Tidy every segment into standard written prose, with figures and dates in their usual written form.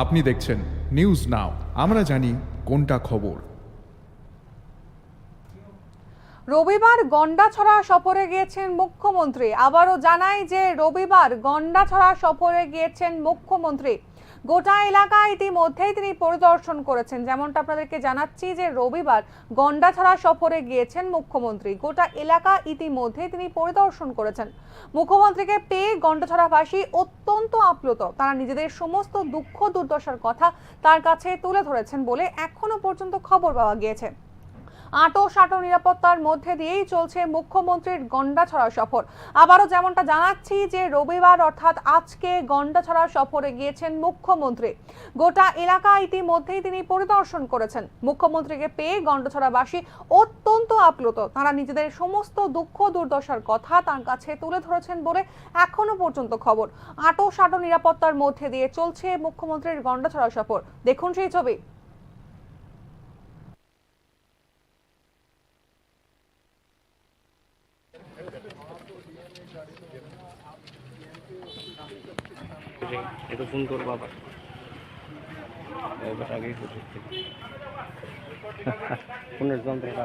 আপনি দেখছেন news now, আমরা জানি কোনটা খবর। রবিবার গন্ডাছড়া সফরে গিয়েছেন মুখ্যমন্ত্রী। আবারও জানাই যে রবিবার গন্ডাছড়া সফরে গিয়েছেন মুখ্যমন্ত্রী। গোটা এলাকা ইতিমধ্যেই তিনি পরিদর্শন করেছেন। যেমনটা আপনাদেরকে জানাচ্ছি যে রবিবার গন্ডাছড়া সফরে গিয়েছেন মুখ্যমন্ত্রী। গোটা এলাকা ইতিমধ্যেই তিনি পরিদর্শন করেছেন। মুখ্যমন্ত্রীকে পেয়ে গন্ডাছড়াবাসী অত্যন্ত আপ্লুত। তারা নিজেদের সমস্ত দুঃখ দুর্দশার কথা তার কাছে তুলে ধরেছেন বলে এখনো পর্যন্ত খবর পাওয়া গিয়েছে। আঁটো-সাঁটো নিরাপত্তার মধ্যে দিয়েই চলছে মুখ্যমন্ত্রীর গন্ডাছড়া সফর। আবারও যেমনটা জানাচ্ছি যে রবিবার অর্থাৎ আজকে গন্ডাছড়া সফরে গিয়েছেন মুখ্যমন্ত্রী। গোটা এলাকা ইতিমধ্যেই তিনি পরিদর্শন করেছেন। মুখ্যমন্ত্রীকে পেয়ে গন্ডাছড়াবাসী অত্যন্ত আপ্লুত। তারা নিজেদের সমস্ত দুঃখ দুর্দশার কথা তার কাছে তুলে ধরেছেন বলে এখনো পর্যন্ত খবর। আঁটো-সাঁটো নিরাপত্তার মধ্যে দিয়ে চলছে মুখ্যমন্ত্রীর গন্ডাছড়া সফর। দেখুন সেই ছবি। এটা ফোন করবো আবার এবার আগেই ফোনের যন্ত্রটা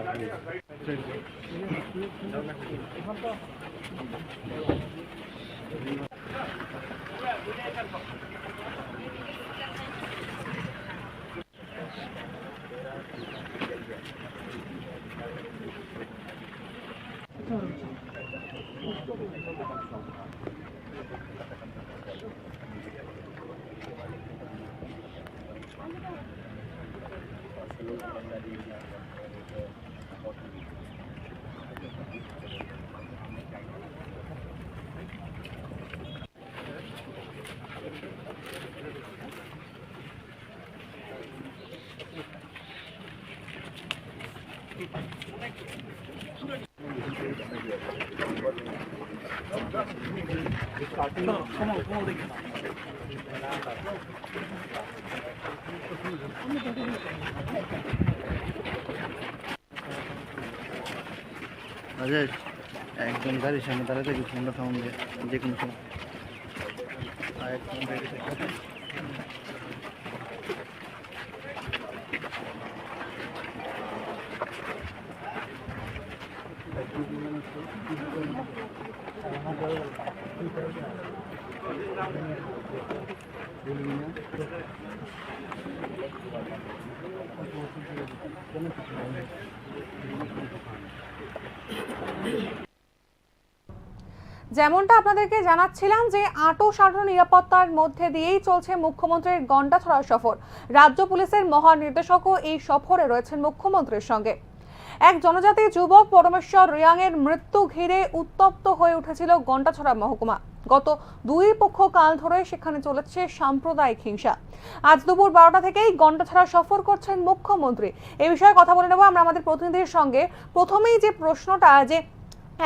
একজন গাড়ির সামনে দাঁড়াতে গেছি আমরা সামনে যে কোনো সময় যেমনটা আপনাদেরকে জানাচ্ছিলাম যে আঁটো-সাঁটো নিরাপত্তার মধ্যে দিয়েই চলছে মুখ্যমন্ত্রীর গন্ডাছড়া সফর। রাজ্য পুলিশের মহানির্দেশকও এই সফরে রয়েছেন মুখ্যমন্ত্রীর সঙ্গে। এক জনজাতি যুবক পরমেশ্বর রিয়াং এর মৃত্যু ঘিরে উত্তপ্ত হয়ে উঠেছিল গন্ডাছড়া মহকুমা। গত দুই পক্ষ কাল ধরে সেখানে চলেছে সাম্প্রদায়িক হিংসা। আজ দুপুর 12টা থেকেই গন্ডাছড়া সফর করছেন মুখ্যমন্ত্রী। এই বিষয়ে কথা বলে নেব আমরা আমাদের প্রতিনিধির সঙ্গে। প্রথমেই যে প্রশ্নটা, যে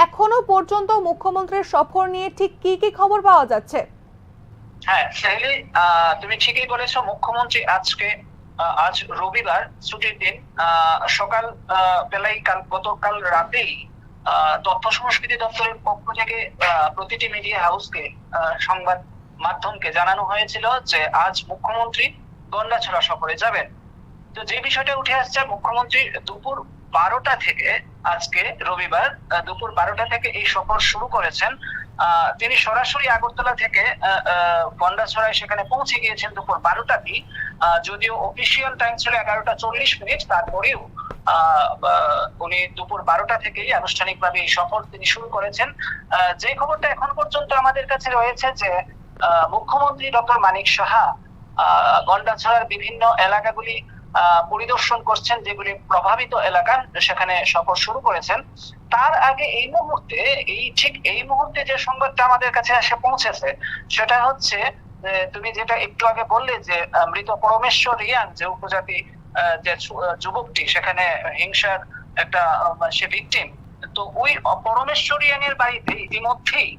এখনো পর্যন্ত মুখ্যমন্ত্রীর সফর নিয়ে ঠিক কি কি খবর পাওয়া যাচ্ছে? হ্যাঁ সাহেলি, তুমি ঠিকই বলেছো। মুখ্যমন্ত্রী আজ রবিবার ছুটির দিন, সকাল বেলায় গতকাল রাতেই তথ্য সংস্কৃতি দপ্তরের পক্ষ থেকে প্রতিটি মিডিয়া হাউসকে সংবাদ মাধ্যমকে জানানো হয়েছিল যে আজ মুখ্যমন্ত্রী গন্ডাছড়া সফরে যাবেন। তো যে বিষয়টা উঠে আসছে, মুখ্যমন্ত্রী দুপুর 12টা থেকে, আজকে রবিবার দুপুর 12টা থেকে এই সফর শুরু করেছেন। তিনি সরাসরি আগরতলা থেকে গন্ডাছড়ায় সেখানে পৌঁছে গিয়েছেন দুপুর 12টাতেই। যদিও অফিসিয়াল টাইম ছিল 11টা 40, তারপরেও উনি দুপুর 12টা থেকেই আনুষ্ঠানিকভাবে এই সফর তিনি শুরু করেছেন। যে খবরটা এখন পর্যন্ত আমাদের কাছে রয়েছে যে মুখ্যমন্ত্রী ডক্টর মানিক সাহা গন্ডাছড়ার বিভিন্ন এলাকাগুলি পরিদর্শন করছেন, যেগুলি প্রভাবিত এলাকা, সেখানে সফর শুরু করেছেন। তার আগে এই মুহূর্তে যে সংবাদটা আমাদের কাছে এসে পৌঁছেছে সেটা হচ্ছে, তুমি যেটা একটু আগে বললে যে মৃত পরমেশ্বর রিয়াং যে উপজাতি যে যুবকটি সেখানে হিংসার একটা সে ভিকটিম, তো ওই পরমেশ্বর রিয়াং এর বাড়িতে ইতিমধ্যেই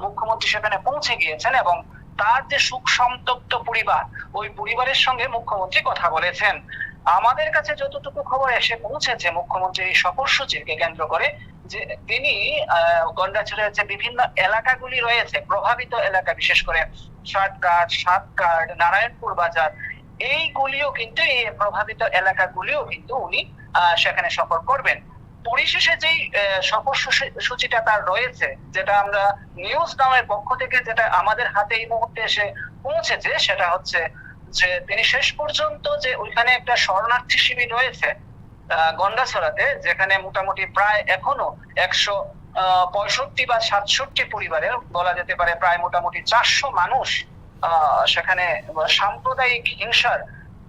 মুখ্যমন্ত্রী সেখানে পৌঁছে গিয়েছেন এবং তার যে সুখ সন্তপ্ত পরিবার, ওই পরিবারের সঙ্গে মুখ্যমন্ত্রী কথা বলেছেন। আমাদের কাছে যতটুকু খবর এসে পৌঁছেছে মুখ্যমন্ত্রীর এই সফরসূচিকে কেন্দ্র করে, যে তিনি গন্ডাছড়ার যে বিভিন্ন এলাকাগুলি রয়েছে, প্রভাবিত এলাকা, বিশেষ করে সাতকাট, নারায়ণপুর বাজার, এইগুলিও কিন্তু, এই প্রভাবিত এলাকাগুলিও কিন্তু উনি সেখানে সফর করবেন। পরিশেষে যেই সফর সূচিটা তার রয়েছে, যেটা আমরা নিউজ নামের পক্ষ থেকে যেটা আমাদের হাতে এই মুহূর্তে এসে পৌঁছেছে, সেটা হচ্ছে যে তিনি শেষ পর্যন্ত যে ওইখানে একটা শরণার্থী শিবির রয়েছে গন্ডাছড়াতে, যেখানে মোটামুটি প্রায় এখনো 165 বা 67 পরিবারের, বলা যেতে পারে প্রায় মোটামুটি 400 মানুষ সেখানে সাম্প্রদায়িক হিংসার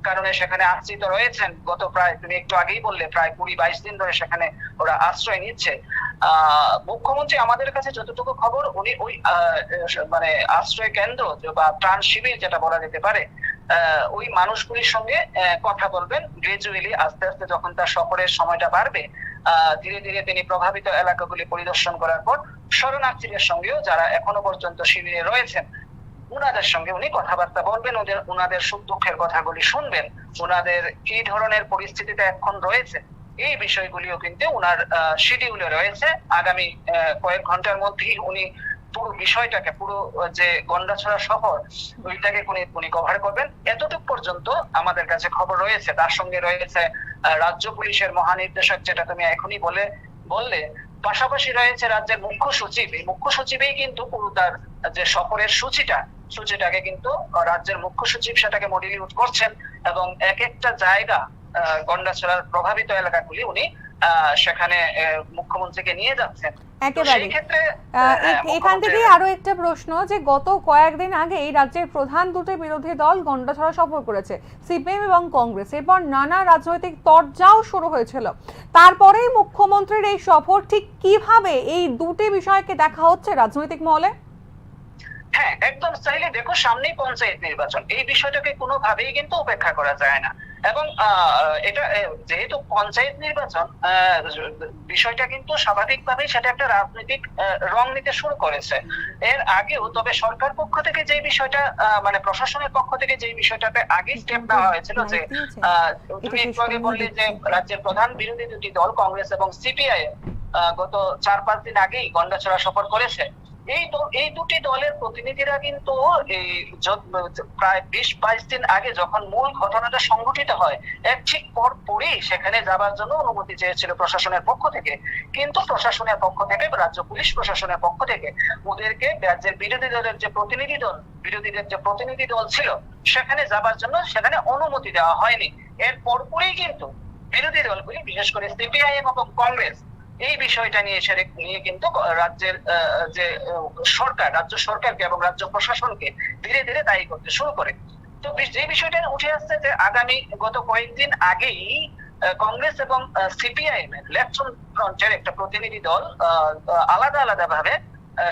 কারণে সেখানে আশ্রিত রয়েছেন। গত প্রায়, তুমি একটু আগেই বললে, প্রায় 20-22 দিন ধরে সেখানে ওরা আশ্রয় নিচ্ছে। মুখ্যমন্ত্রী আমাদের কাছে যতটুকু খবর, উনি ওই মানে আশ্রয় কেন্দ্র বা ত্রাণ শিবির যেটা বলা যেতে পারে, ওই মানুষগুলির সঙ্গে কথা বলবেন গ্রাজুয়ালি, আস্তে আস্তে যখন তার সফরের সময়টা বাড়বে, ধীরে ধীরে তিনি প্রভাবিত এলাকাগুলি পরিদর্শন করার পর শরণার্থীদের সঙ্গেও, যারা এখনো পর্যন্ত শিবিরে রয়েছেন, উনাদের সঙ্গে উনি কথাবার্তা বলবেন, উনাদের সুখ দুঃখের কথাগুলি শুনবেন, উনাদের কি ধরনের পরিস্থিতিতে এখন রয়েছে, এই বিষয়গুলিও কিন্তু উনার শিডিউলে রয়েছে। আগামী কয়েক ঘন্টার মধ্যেই উনি পুরো বিষয়টাকে, পুরো যে গন্ডাছড়া সফর, ওইটাকে উনি কভার করবেন। এতটুকু পর্যন্ত আমাদের কাছে খবর রয়েছে। তার সঙ্গে রয়েছে রাজ্য পুলিশের মহানির্দেশক, যেটা তুমি এখনই বললে, পাশাপাশি রয়েছে রাজ্যের মুখ্য সচিব। এই মুখ্য সচিবেই কিন্তু পুরো তার যে সফরের সূচিটাকে কিন্তু রাজ্যের মুখ্য সচিব সেটাকে মডিউল করছেন, এবং এক একটা জায়গা, গন্ডাছড়ার প্রভাবিত এলাকাগুলি উনি সেখানে মুখ্যমন্ত্রীকে নিয়ে যাচ্ছেন। একেবারে এখান থেকে আরো একটা প্রশ্ন, যে গত কয়েকদিন আগেই রাজ্যের প্রধান দুটি বিরোধী দল গন্ডাছড়া সফর করেছে, সিপিএম এবং কংগ্রেস। এরপর নানা রাজনৈতিক তরজাও শুরু হয়েছিল। তারপরেই মুখ্যমন্ত্রীর এই সফর, ঠিক কিভাবে এই দুটি বিষয়কে দেখা হচ্ছে রাজনৈতিক মহলে? হ্যাঁ, একদম চাইলে দেখো, সামনেই পঞ্চায়েত নির্বাচন, এই বিষয়টাকে কোনোভাবেই কিন্তু উপেক্ষা করা যায় না। এবং এটা যেহেতু পঞ্চায়েত নির্বাচন, বিষয়টা কিন্তু স্বাভাবিকভাবেই সেটা একটা রাজনৈতিক রং নিতে শুরু করেছে এর আগেও। তবে সরকার পক্ষ থেকে যে বিষয়টা, মানে প্রশাসনের পক্ষ থেকে যে বিষয়টাতে আগে স্টেপ নেওয়া হয়েছিল, যে তুমি একটু আগে বললে যে রাজ্যের প্রধান বিরোধী দুটি দল কংগ্রেস এবং সিপিআই গত 4-5 দিন আগেই গন্ডাছড়া সফর করেছে। এই দুটি দলের প্রতিনিধিরা কিন্তু এই প্রায় 20-22 দিন আগে যখন মূল ঘটনাটা সংঘটিত হয়, এর ঠিক পরই সেখানে যাবার জন্য অনুমতি চেয়েছিল প্রশাসনের পক্ষ থেকে। কিন্তু প্রশাসনের পক্ষ থেকে, রাজ্য পুলিশ প্রশাসনের পক্ষ থেকে ওদেরকে রাজ্যের বিরোধীদের যে প্রতিনিধি দল ছিল সেখানে যাবার জন্য সেখানে অনুমতি দেওয়া হয়নি। এর পরপরই কিন্তু বিরোধী দলগুলি, বিশেষ করে সিপিআইএম এবং কংগ্রেস, এই বিষয়টা নিয়ে কিন্তু রাজ্যের যে সরকার, রাজ্য সরকারকে এবং রাজ্য প্রশাসনকে ধীরে ধীরে দায়ী করতে শুরু করে। তো যে বিষয়টা উঠে আসছে, যে আগামী গত কয়েকদিন আগেই কংগ্রেস এবং সিপিআইএম এর লেফট ফ্রন্টের একটা প্রতিনিধি দল আলাদা ভাবে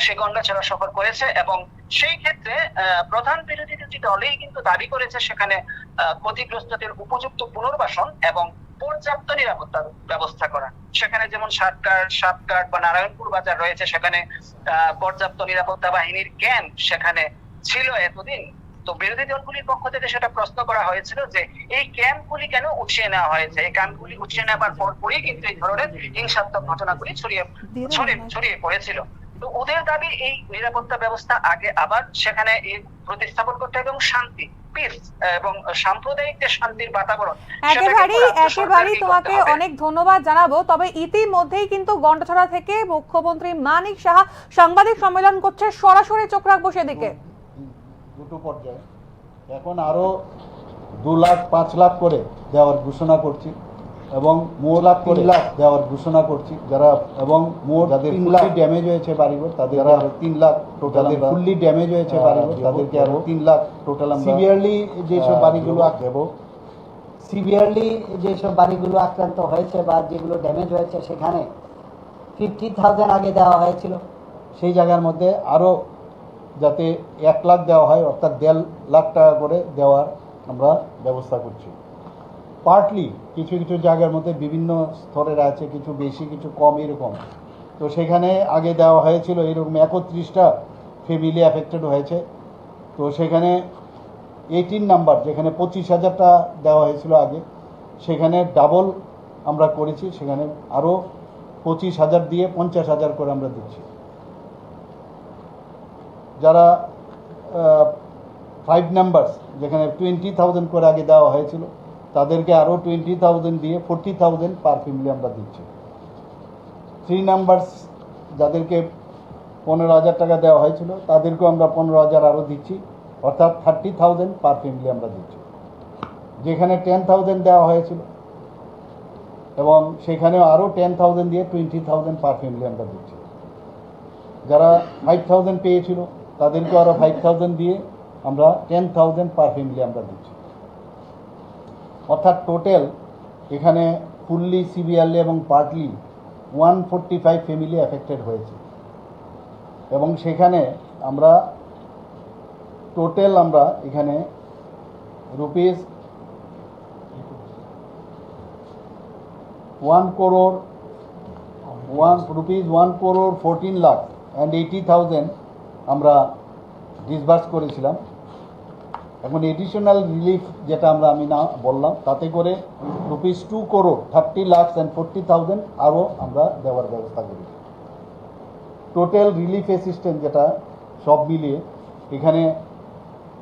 সে গন্ডাছড়া সফর করেছে, এবং সেই ক্ষেত্রে প্রধান বিরোধী দুটি দলেই কিন্তু দাবি করেছে সেখানে ক্ষতিগ্রস্তদের উপযুক্ত পুনর্বাসন এবং পর্যাপ্ত নিরাপত্তার ব্যবস্থা করা। সেখানে যেমন সাতকাট বা নারায়ণপুর বাজার রয়েছে, সেখানে পর্যাপ্ত নিরাপত্তা বাহিনীর ক্যাম্প সেখানে ছিল এতদিন। তো বিরোধী দলগুলির পক্ষ থেকে সেটা প্রশ্ন করা হয়েছিল যে এই ক্যাম্পগুলি কেন উঠিয়ে নেওয়া হয়েছে। এই ক্যাম্পগুলি উঠিয়ে নেওয়ার পরই কিন্তু এই ধরনের হিংসাত্মক ঘটনাগুলি ছড়িয়ে পড়েছিল। তো ওদের দাবি এই নিরাপত্তা ব্যবস্থা আগে আবার সেখানে প্রতিস্থাপন করতে হবে, এবং শান্তি, পিস এবং সাম্প্রদায়িক যে শান্তির বাতাবরণ। একেবারেই তোমাকে অনেক ধন্যবাদ জানাবো। তবে ইতিমধ্যেই কিন্তু গন্ডাছড়া থেকে মুখ্যমন্ত্রী মানিক সাহা সাংবাদিক সম্মেলন করছে, সরাসরি চোখ রাখবো সেদিকে। দুটো পর্যায়ে এখন আরো 2 লাখ 5 লাখ করে দেওয়ার ঘোষণা করছি, এবং 9 লাখ করে দেওয়ার ঘোষণা করছি। যারা এবং যাদের ফুললি ড্যামেজ হয়েছে বাড়িঘর, তাদের আরো 3 লাখ টোটাল। ফুললি ড্যামেজ হয়েছে বাড়িঘর, তাদেরকে আরো 3 লাখ টোটাল। সিভিয়ারলি যেসব বাড়িগুলো যেসব বাড়িগুলো আক্রান্ত হয়েছে বা যেগুলো ড্যামেজ হয়েছে, সেখানে 50,000 আগে দেওয়া হয়েছিল, সেই জায়গার মধ্যে আরো যাতে 1 লাখ দেওয়া হয়, অর্থাৎ 1.5 লাখ টাকা করে দেওয়ার আমরা ব্যবস্থা করছি। পার্টলি কিছু জায়গার মধ্যে বিভিন্ন স্তরের আছে, কিছু বেশি কিছু কম এরকম। তো সেখানে আগে দেওয়া হয়েছিল এরকম 31টা ফ্যামিলি অ্যাফেক্টেড হয়েছে। তো সেখানে 18 নাম্বার, যেখানে 25,000টা দেওয়া হয়েছিল আগে, সেখানে ডাবল আমরা করেছি। সেখানে আরও 25,000 দিয়ে 50,000 করে আমরা দিচ্ছি। যারা 5 নাম্বারস যেখানে 20,000 করে আগে দেওয়া হয়েছিল তাদেরকে আরও 20,000 দিয়ে 40,000 পার ফ্যামিলি আমরা দিচ্ছি। 3 নাম্বারস যাদেরকে 15,000 টাকা দেওয়া হয়েছিল তাদেরকেও আমরা 15,000 আরও দিচ্ছি, অর্থাৎ 30,000 পার ফ্যামিলি আমরা দিচ্ছি। যেখানে 10,000 দেওয়া হয়েছিল এবং সেখানেও আরও 10,000 দিয়ে 20,000 পার ফ্যামিলি আমরা দিচ্ছি। যারা 5,000 পেয়েছিল তাদেরকে আরও 5,000 দিয়ে আমরা 10,000 পার ফ্যামিলি আমরা দিচ্ছি। অর্থাৎ টোটাল এখানে ফুললি, সিভিয়ারলি এবং পার্টলি 145 ফ্যামিলি এফেক্টেড হয়েছে এবং সেখানে আমরা টোটাল আমরা এখানে রুপিস 1,14,80,000 আমরা ডিসবার্স করেছিলাম। এখন এডিশনাল রিলিফ যেটা আমি না বললাম তাতে করে রুপিস 2,30,40,000 আরও আমরা দেওয়ার ব্যবস্থা করেছি। টোটাল রিলিফ অ্যাসিস্ট্যান্স যেটা সব মিলিয়ে এখানে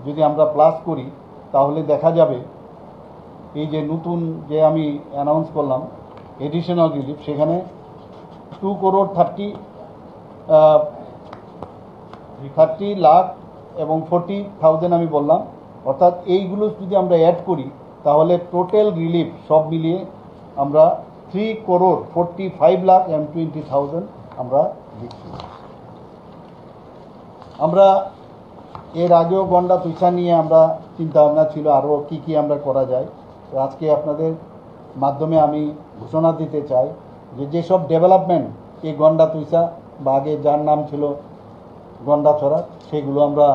যদি আমরা প্লাস করি তাহলে দেখা যাবে এই যে নতুন যে আমি অ্যানাউন্স করলাম এডিশনাল রিলিফ, সেখানে 2,30 লাখ এবং 40,000 আমি বললাম। অর্থাৎ এইগুলো যদি আমরা অ্যাড করি তাহলে টোটাল রিলিফ সব মিলিয়ে আমরা 3,45,20,000 আমরা দিচ্ছি। আমরা এর আগেও গন্ডা তুইসা নিয়ে আমরা চিন্তা ভাবনা ছিল আরও কী আমরা করা যায়। তো আজকে আপনাদের মাধ্যমে আমি ঘোষণা দিতে চাই যে যেসব ডেভেলপমেন্ট এই গন্ডা তুইসা বা আগে যার নাম ছিল গন্ডাছড়া সেগুলো আমরা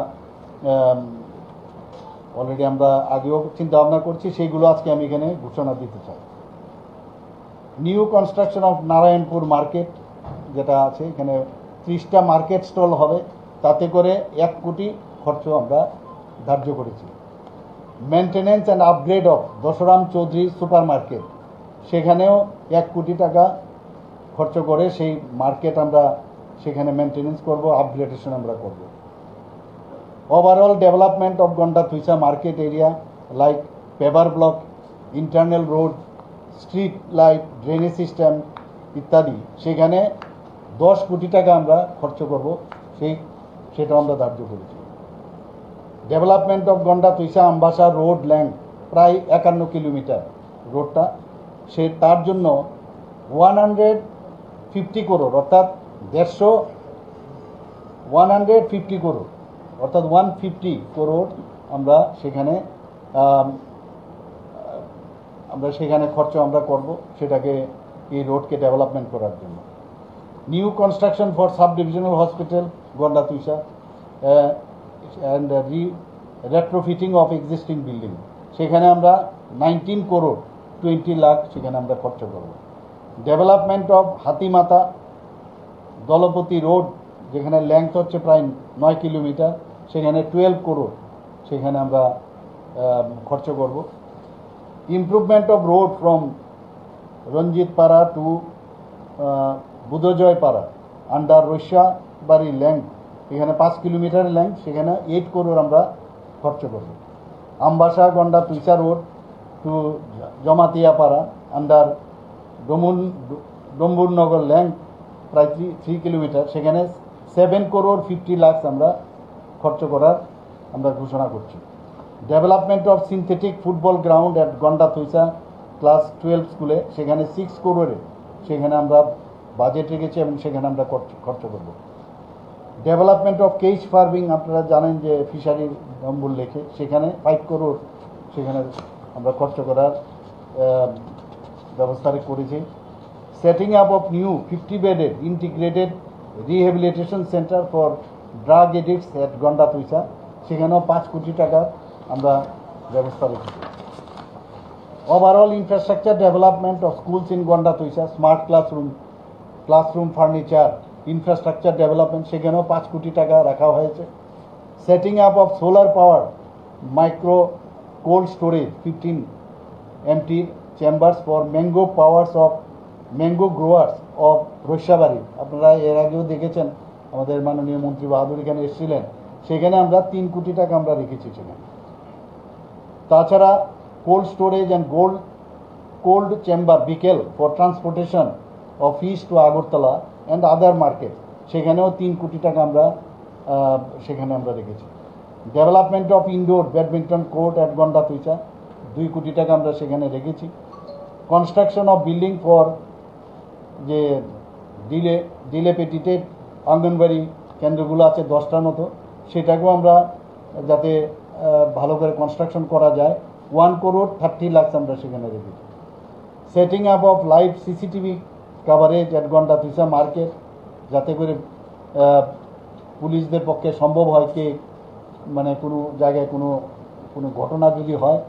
অলরেডি আমরা আগেও চিন্তা ভাবনা করছি, সেইগুলো আজকে আমি এখানে ঘোষণা দিতে চাই। New construction of Narayanpur market যেটা আছে, এখানে 30টা মার্কেট স্টল হবে, তাতে করে 1 কোটি খরচ আমরা ধার্য করেছি। Maintenance and upgrade of Dasaram Chowdhury super market, সেখানেও 1 কোটি টাকা খরচ করে সেই মার্কেট আমরা সেখানে মেনটেনেন্স করব, আপগ্রেডেশন আমরা করব। Overall development of Gandatwisa market area like paver block, internal road, street light, drainage system ইত্যাদি, সেখানে 10 কোটি টাকা আমরা খরচ করব, সেটাও আমরা ধার্য করেছি। Development of Gandatwisa Ambassa road length প্রায় 51 কিলোমিটার রোডটা, তার জন্য 150 করোড় অর্থাৎ 150 করোড় অর্থাৎ 150 করোড় আমরা সেখানে খরচ আমরা করব সেটাকে, এই রোডকে ডেভেলপমেন্ট করার জন্য। New construction for sub divisional hospital Gandatwisa and retrofitting of existing building, সেখানে আমরা 19 করোড় 20 লাখ সেখানে আমরা খরচ করব। ডেভেলপমেন্ট অফ হাতিমাতা দলপতি রোড, যেখানে লেন্থ হচ্ছে প্রায় 9 কিলোমিটার, সেখানে 12 করোড় সেখানে আমরা খরচ করব। ইমপ্রুভমেন্ট অফ রোড ফ্রম রঞ্জিত পাড়া টু বুধজয় পাড়া আন্ডার রৈশাবাড়ি লেন্থ, এখানে 5 কিলোমিটার লেন্থ, সেখানে 8 করোড় আমরা খরচ করব। Ambassa গন্ডা তুইসা road two জমাতিয়াপাড়া under ডম্বুরনগর length প্রায় 3 কিলোমিটার, সেখানে 7 করোড় 50 লাখ আমরা খরচ করার আমরা ঘোষণা করছি। Development of synthetic football ground at Gandatwisa class 12 স্কুলে, সেখানে 6 করোড়ে সেখানে আমরা বাজেট রেখেছি এবং সেখানে আমরা খরচ করব। ডেভেলপমেন্ট অফ কেজ ফার্মিং, আপনারা জানেন যে ফিশারির নম্বর লেখে, সেখানে 5 করোড় সেখানে আমরা খরচ করার ব্যবস্থা করেছি। Setting up of new 50 bedded integrated rehabilitation centre for drug addicts at Gandatwisa, সেখানেও 5 কোটি টাকা আমরা ব্যবস্থা রেখেছি। Overall infrastructure development of schools in Gandatwisa, smart classroom furniture, infrastructure development, সেখানেও 5 কোটি টাকা রাখা হয়েছে। Setting up of solar power micro cold storage 15 empty chambers for mango growers of Raishabari, আপনারা এর আগেও দেখেছেন আমাদের মাননীয় মন্ত্রী বাহাদুর এখানে এসেছিলেন, সেখানে আমরা 3 কোটি টাকা আমরা রেখেছি সেখানে। তাছাড়া cold storage and cold chamber vehicle for transportation of fish to Agartala and other market, সেখানেও 3 কোটি টাকা আমরা সেখানে আমরা রেখেছি। Development of indoor badminton court at Gandatwisa 2 crore টাকা আমরা সেখানে রেখেছি। কনস্ট্রাকশন অফ বিল্ডিং ফর যে ডিলেপিটেড অঙ্গনবাড়ি কেন্দ্রগুলো আছে 10টার মতো, সেটাকেও আমরা যাতে ভালো করে কনস্ট্রাকশন করা যায় 1,30,00,000 আমরা সেখানে রেখেছি। Setting up of live CCTV coverage at Gandatwisa market, যাতে করে পুলিশদের পক্ষে সম্ভব হয় কে মানে কোনো জায়গায় কোনো ঘটনা যদি হয়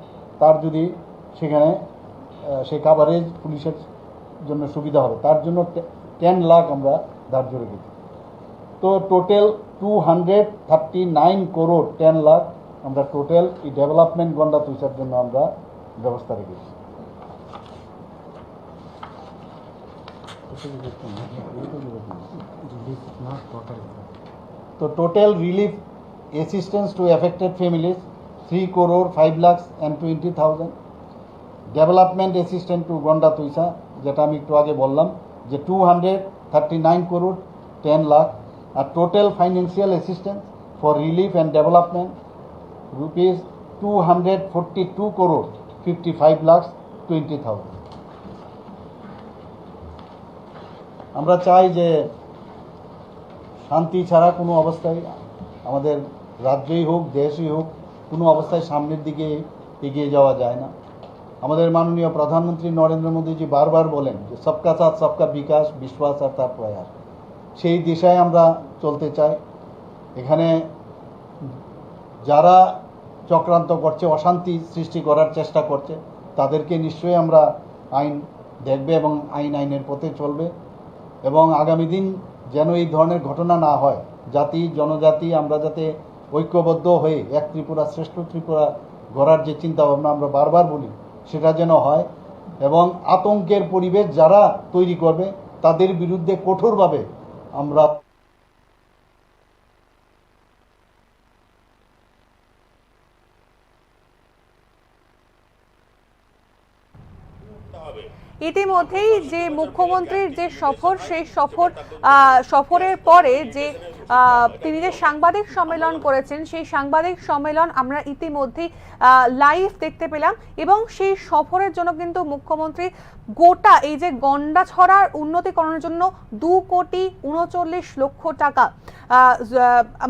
তার যদি সেখানে সেই কাভারেজ পুলিশের জন্য সুবিধা হবে, তার জন্য 10 লাখ আমরা ধার্য রেখেছি। তো টোটাল 239 করোড় 10 লাখ আমরা টোটাল এই ডেভেলপমেন্ট গন্ডাতুইচার জন্য আমরা ব্যবস্থা রেখেছি। তো total relief assistance to affected families 3 crore 5,20,000। Development assistant to Gandatwisa, যেটা আমি একটু আগে বললাম যে 239 করোড় 10 লাখ। আর total financial assistance for relief and development rupees 242 crore 55,20,000। আমরা চাই যে শান্তি ছাড়া কোনো অবস্থায় আমাদের রাজ্যই হোক দেশই হোক কোনো অবস্থায় সামনের দিকে এগিয়ে যাওয়া যায় না। আমাদের মাননীয় প্রধানমন্ত্রী নরেন্দ্র মোদীজি বারবার বলেন যে সবকা সাথ সবকা বিকাশ, বিশ্বাস আর তার প্রয়াস, সেই দিশায় আমরা চলতে চাই। এখানে যারা চক্রান্ত করছে, অশান্তি সৃষ্টি করার চেষ্টা করছে, তাদেরকে নিশ্চয়ই আমরা আইন দেখবে এবং আইনের পথে চলবে। এবং আগামী দিন যেন এই ধরনের ঘটনা না হয়, জাতি জনজাতি আমরা যাতে ঐক্যবদ্ধ হয়ে এক ত্রিপুরা শ্রেষ্ঠ ত্রিপুরা গড়ার যে চিন্তাভাবনা আমরা বারবার বলি, সেটা যেন হয়। এবং আতঙ্কের পরিবেশ যারা তৈরি করবে তাদের বিরুদ্ধে কঠোরভাবে আমরা ইতিমধ্যেই যে মুখ্যমন্ত্রীর যে সফর, সেই সফরের পরে যে তিনি যে সাংবাদিক সম্মেলন করেছেন, সেই সাংবাদিক সম্মেলন আমরা ইতিমধ্যেই লাইভ দেখতে পেলাম। এবং সেই সফরের জন্য কিন্তু মুখ্যমন্ত্রী গোটা এই যে গন্ডাছড়ার উন্নতিকরণের জন্য 2,39,00,000 টাকা,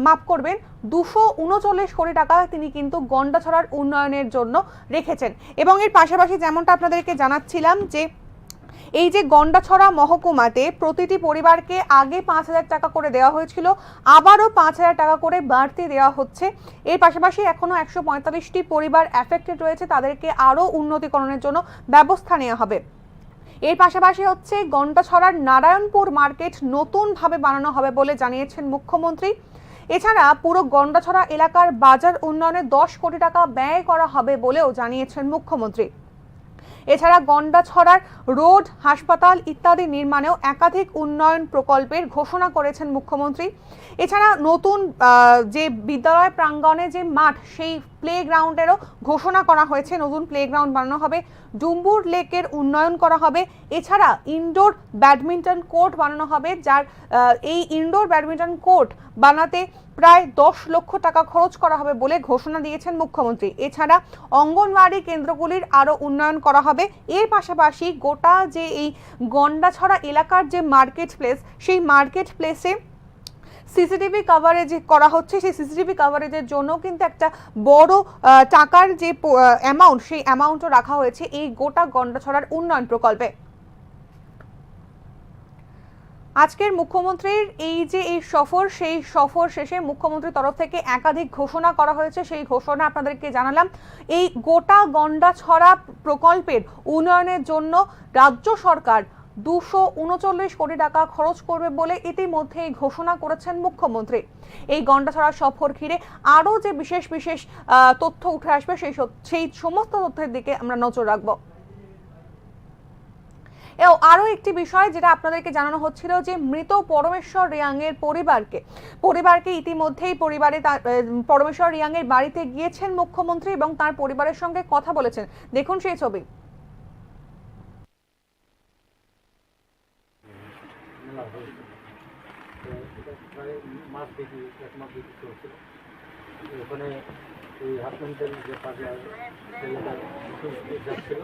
মাফ করবেন 239 কোটি টাকা তিনি কিন্তু গন্ডাছড়ার উন্নয়নের জন্য রেখেছেন। এবং এর পাশাপাশি যেমনটা আপনাদেরকে জানাচ্ছিলাম যে এই যে গন্ডাছড়া মহকুমাতে প্রতিটি পরিবারকে আগে 5,000 টাকা করে দেওয়া হয়েছিল, আবারও 5,000 টাকা করে বাড়তি দেওয়া হচ্ছে। এর পাশাপাশি এখনো 145টি পরিবার অ্যাফেক্টেড রয়েছে, তাদেরকে আরও উন্নতিকরণের জন্য ব্যবস্থা নেওয়া হবে। এর পাশাপাশি হচ্ছে গন্ডাছড়ার নারায়ণপুর মার্কেট নতুনভাবে বানানো হবে বলে জানিয়েছেন মুখ্যমন্ত্রী। এছাড়া পুরো গন্ডাছড়া এলাকার বাজার উন্নয়নে 10 কোটি টাকা ব্যয় করা হবে বলেও জানিয়েছেন মুখ্যমন্ত্রী। এছাড়া গন্ডাছড়ার রোড, হাসপাতাল ইত্যাদি নির্মাণেও একাধিক উন্নয়ন প্রকল্পের ঘোষণা করেছেন মুখ্যমন্ত্রী। এছাড়া নতুন যে বিদ্যালয় প্রাঙ্গণে যে মাঠ, সেই প্লেগ্রাউন্ডেরও ঘোষণা করা হয়েছে, নতুন প্লেগ্রাউন্ড বানানো হবে। ডুম্বুর লেকের উন্নয়ন করা হবে। এছাড়া ইনডোর ব্যাডমিন্টন কোর্ট বানানো হবে, যার এই ইনডোর ব্যাডমিন্টন কোর্ট বানাতে প্রায় 10 লক্ষ টাকা খরচ করা হবে বলে ঘোষণা দিয়েছেন মুখ্যমন্ত্রী। এছাড়া অঙ্গনওয়াড়ি কেন্দ্রগুলির আরও উন্নয়ন করা হবে। এর পাশাপাশি গোটা যে এই গন্ডাছড়া এলাকার যে মার্কেট প্লেস, সেই মার্কেট প্লেসে সিসিটিভি কাভারেজ করা হচ্ছে। সেই সিসিটিভি কাভারেজের জন্য কিন্তু একটা বড় টাকার যে অ্যামাউন্ট, সেই অ্যামাউন্টও রাখা হয়েছে এই গোটা গন্ডাছড়ার উন্নয়ন প্রকল্পে। আজকের মুখ্যমন্ত্রীর এই যে এই সফর, সেই সফর শেষে মুখ্যমন্ত্রীর তরফ থেকে একাধিক ঘোষণা করা হয়েছে, সেই ঘোষণা আপনাদেরকে জানালাম। এই গোটা গন্ডাছড়া প্রকল্পের উন্নয়নের জন্য রাজ্য সরকার 239 কোটি টাকা খরচ করবে বলে ইতিমধ্যেই ঘোষণা করেছেন মুখ্যমন্ত্রী। এই গন্ডাছড়া সফর ঘিরে আরও যে বিশেষ তথ্য উঠে আসবে, সেই সমস্ত তথ্যের দিকে আমরা নজর রাখবো। আরো একটি বিষয় যেটা আপনাদেরকে জানানো হচ্ছিল যে মৃত পরমেশ্বর রিয়াংয়ের পরিবারকে ইতিমধ্যেই পরমেশ্বর রিয়াংয়ের বাড়িতে গিয়েছেন মুখ্যমন্ত্রী এবং তার পরিবারের সঙ্গে কথা বলেছেন। দেখুন সেই ছবি। ওখানে ওই হাসপাতাল যে পাশে যাচ্ছিল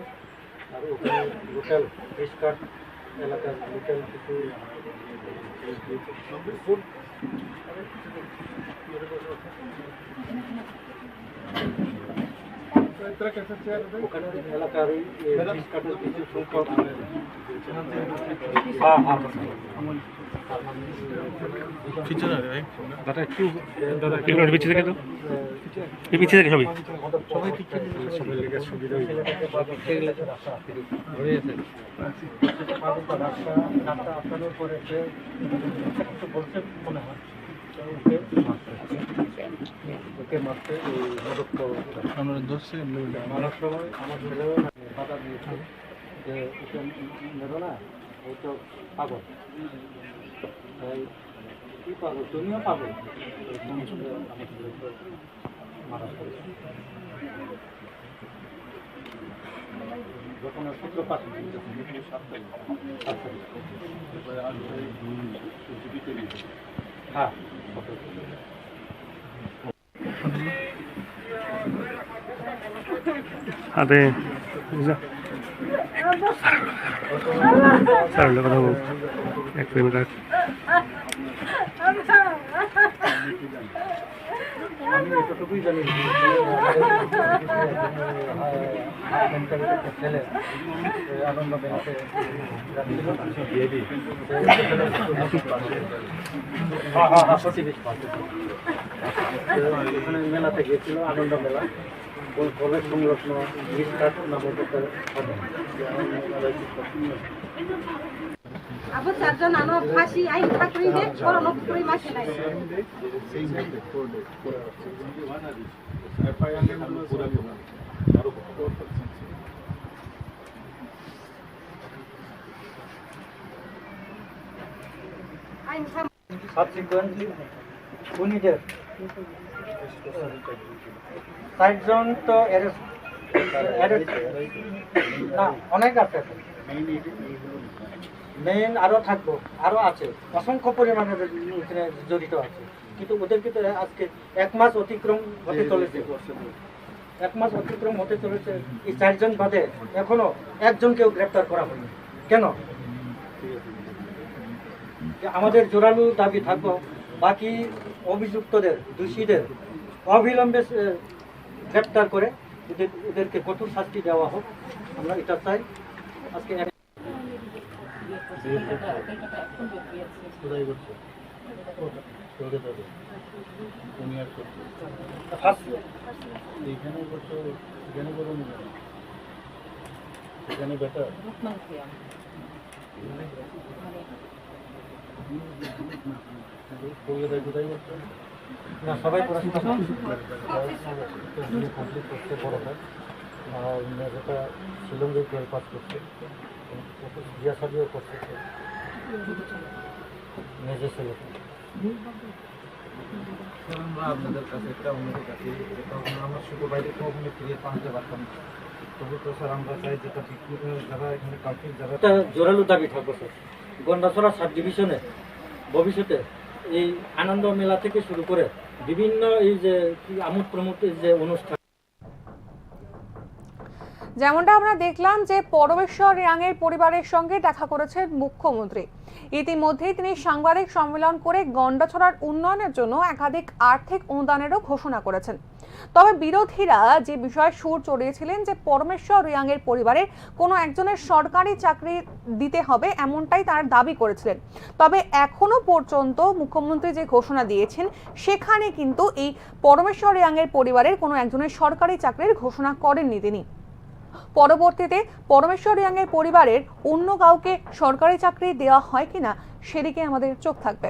আর ওখানে লোকাল রিস্কার্ট এলাকার লোকাল কিছু ওখানে এলাকার ওই রিস্কার্টের কিছু সংখ্যক আপনাদের পরে বলছেন মনে হয় ওকে মারতে আমরা ধরছে মারার সময় আমার ছেলেও বাধা দিয়েছে যে ওকে মেরো না, ও তো পাগল, তাই কি পাগল তুমিও পাগল, মারা যখন সূত্রপাত হ্যাঁ আরে স্যার কথা বল এক মিনিট। আমি এতটুকুই জানি ছেলে আনন্দ ব্যাংকে ওখানে মেলাতে গিয়েছিল, আনন্দ মেলা, কলেজ সংলগ্ন নামক একটা আবু চারজন আনো ফাঁসি আইন চাকরি দে বড় লোক করে মাসে নাই আইন সাবসিকুয়েন্টলি উনিদের 60 জন তো না অনেক আছে, মেইন আরো থাকবো, আরো আছে, অসংখ্য পরিমাণে এখানে জড়িত আছে, কিন্তু ওদেরকে তো আজকে 1 মাস অতিক্রম হতে চলেছে, 1 মাস অতিক্রম হতে চলেছে, এই 4 জন বাদে এখনো একজনকেও গ্রেপ্তার করা হয়নি। কেন? আমাদের জোরালো দাবি থাকবো বাকি অভিযুক্তদের, দোষীদের অবিলম্বে গ্রেপ্তার করে ওদেরকে কঠোর শাস্তি দেওয়া হোক, আমরা এটা চাই। আজকে না সবাই পড়াশোনা কমপ্লিট করতে বড় হয়, আর যেটা শিলংয়ে 12 পাস করছে, বিয়া শাদিও করছে মেজর ছেলে। আমরা আপনাদের কাছে একটা অনুরোধ আছে, আমরা শুধু বাইরে কখনো ফিরিয়ে পাঠাতে পারতাম, তবু তো স্যার আমরা চাই যেটা যারা এখানে কালকে যারা একটা জোরালো দাবি থাকবো স্যার, গন্ডাছড়া সাব ডিভিশনে ভবিষ্যতে এই আনন্দ মেলা থেকে শুরু করে বিভিন্ন এই যে আমোদ প্রমোদের যে অনুষ্ঠান, যেমনটা আমরা দেখলাম যে পরমেশ্বর রিয়াংয়ের পরিবারের সঙ্গে দেখা করেছেন মুখ্যমন্ত্রী। ইতিমধ্যেই তিনি সাংবাদিক সম্মেলন করে গন্ডাছড়ার উন্নয়নের জন্য একাধিক আর্থিক অনুদানেরও ঘোষণা করেছেন। তবে বিরোধীরা যে বিষয়ে সুর চড়িয়েছিলেন যে পরমেশ্বর রিয়াংয়ের পরিবারের কোনো একজনের সরকারি চাকরি দিতে হবে, এমনটাই তারা দাবি করেছিলেন। তবে এখনো পর্যন্ত মুখ্যমন্ত্রী যে ঘোষণা দিয়েছেন সেখানে কিন্তু এই পরমেশ্বর রিয়াংয়ের পরিবারের কোনো একজনের সরকারি চাকরির ঘোষণা করেননি তিনি। পরবর্তীতে পরমেশ্বর রিয়াংয়ের পরিবারের অন্য কাউকে সরকারি চাকরি দেওয়া হয় কিনা সেদিকে আমাদের চোখ থাকবে।